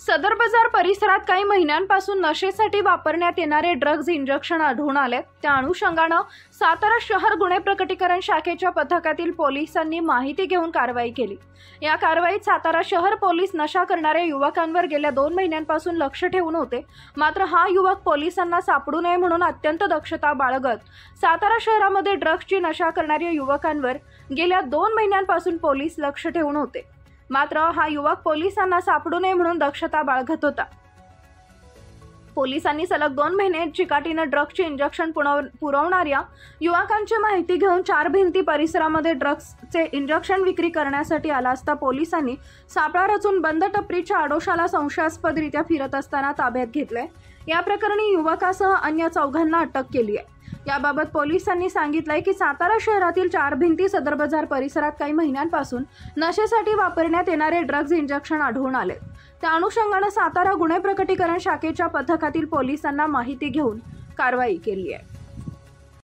सदर बाजार परिसरात काही महिन्यांपासून नशेसाठी वापरण्यात येणारे ड्रग्ज इंजेक्शन आढळून आले। त्या अनुषंगाने सातारा शहर गुन्हे प्रकटीकरण शाखेच्या पथकातील पोलिसांनी माहिती घेऊन कारवाई केली। या कारवाईत सातारा शहर पोलीस नशा करणाऱ्या युवकांवर गेल्या 2 महिन्यांपासून लक्ष ठेवून होते। मात्र हा युवक पोलिसांना सापडू नये म्हणून अत्यंत दक्षता बाळगत सातारा शहरामध्ये ड्रग्जची नशा करणाऱ्या युवकांवर गेल्या 2 महिन्यांपासून पोलीस लक्ष ठेवून होते। मात्र हा युवक पोलिसांना सापडू नये म्हणून दक्षता बाळगत होता। पोलिसांनी सलग 2 महिने चिकाटीने ड्रग्जचे इंजेक्शन पुरवणाऱ्या युवकांची माहिती घेऊन 4 भिंती परिसरामध्ये ड्रग्जचे इंजेक्शन विक्री करण्यासाठी आला असता पोलिसांनी सापळा रचून बंद टपरीच्या आडोशाला संशयास्पदरित्या फिरत असताना ताब्यात घेतले। या प्रकरणी युवकासह अन्य 4 अटक केली आहे। याबाबत पोलिसांनी सांगितलंय की सातारा शहरातील 4 भिंती सदर बाजार परिसरात काही महिन्यांपासून नशेसाठी वापरण्यात येणारे ड्रग्ज इंजेक्शन आढळून आले। त्या अनुषंगाने सातारा गुन्हे प्रकटीकरण शाखेच्या पथकातील पोलिसांना माहिती घेऊन कारवाई केली आहे।